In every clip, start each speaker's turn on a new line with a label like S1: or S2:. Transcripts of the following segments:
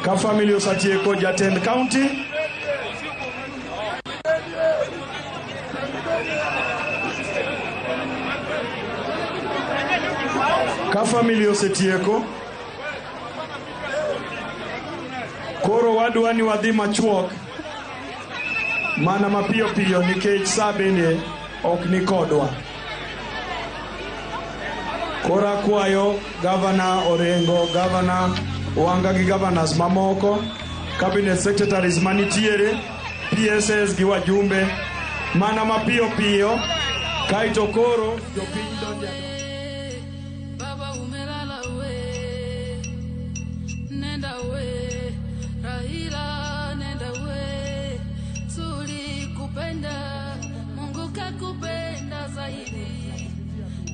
S1: Ka family osatieko jatend county. Ka family osetieko. Koro wadwani wadhi machuok. Mana mapiyo piyo nikech saa bende ok ni kodwa. Kora kwayo Governor Orengo, Governor Wanga gi governors mamoko, cabinet secretaries manitiere, PSS gi wajumbe, mana mapiyo piyo, kaito koro jopiny donja.
S2: Baba umelala we, nenda we, Raila nenda we, tulikupenda, Mungu kakupenda zaidi.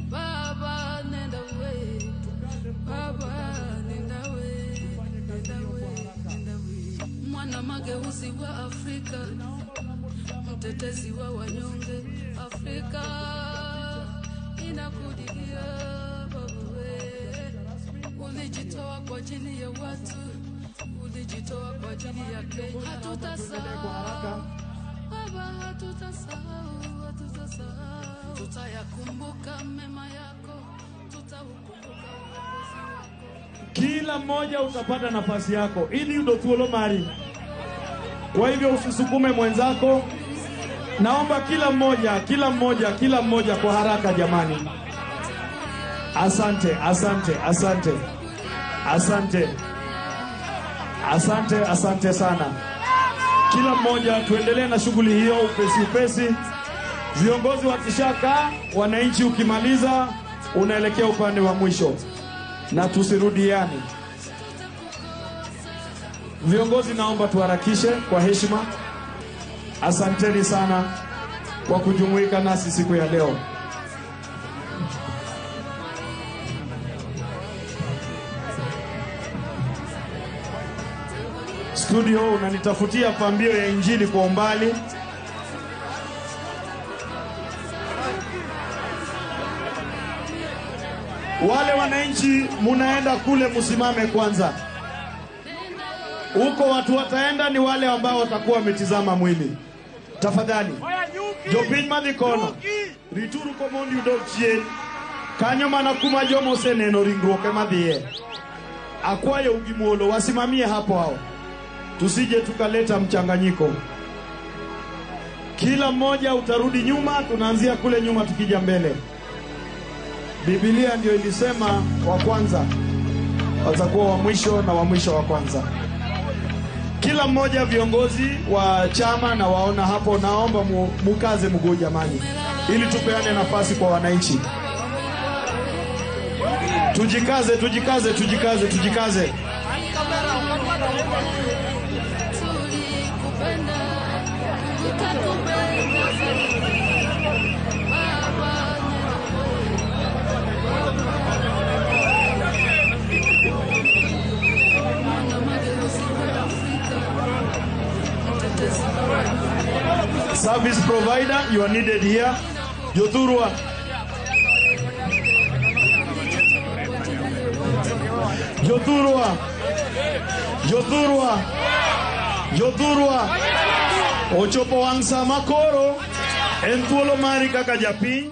S2: Baba nenda we, Baba nenda we, nenda we, nenda we. Mwana mageuzi wa Afrika, mtetezi wa wanyonge, Afrika inakudilia baba we. Ulijitoa kwa ajili ya watu, ulijitoa kwa ajili ya Kenya. Hatutasahau baba, hatutasahau, hatutasahau. Tutayakumbuka mema yako, tutaukumbuka uongozi wako.
S1: Kila mmoja utapata nafasi yako ili ndo tuolo mari. Kwa hivyo usisukume mwenzako. Naomba kila mmoja kwa haraka jamani. Asante, asante, asante. Asante. Asante, asante sana. Kila mmoja tuendelee na shughuli hiyo upesi. Viongozi wakishaka, wananchi ukimaliza, unaelekea upande wa mwisho. Na tusirudiane. Viongozi naomba tuharakishe kwa heshima. Asanteni sana kwa kujumuika nasi siku ya leo. Studio unanitafutia pambio ya injili kwa umbali. Wale wananchi munaenda kule musimame kwanza. Huko watu wataenda ni wale ambao watakuwa wametizama mwili. Tafadhali. Jopiny madhikono. Rituru komondi udokchien. Kanyo mana kuma jomo seneno ringruoke madhiye. Akwaye ugimuolo wasimamie hapo hao. Tusije tukaleta mchanganyiko. Kila mmoja utarudi nyuma, tunaanzia kule nyuma tukija mbele. Biblia ndio ilisema wa kwanza watakuwa wa mwisho na wa mwisho wa kwanza. Kila mmoja viongozi wa chama na waona hapo, naomba mukaze mguu jamani, ili tupeane nafasi kwa wananchi. Tujikaze. Service provider, you are needed here. Jothurwa. Ochopo wangsa makoro. Enthuolo mari kaka japiny.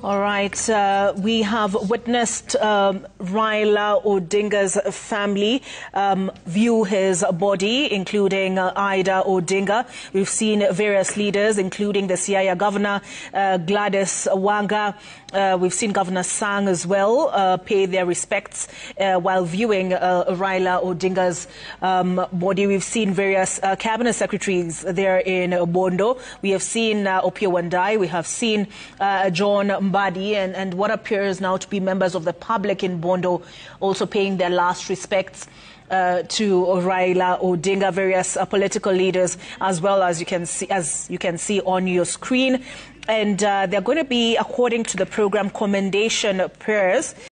S3: All right, we have witnessed Raila Odinga's family view his body, including Ida Odinga. We've seen various leaders, including the Siaya governor, Gladys Wanga. We've seen Governor Sang as well pay their respects while viewing Raila Odinga's body. We've seen various cabinet secretaries there in Bondo. We have seen Opiyo Wandayi. We have seen John Mbadi and what appears now to be members of the public in Bondo also paying their last respects to Raila Odinga, various political leaders, as well as you can see on your screen. And they're going to be, according to the program, commendation prayers.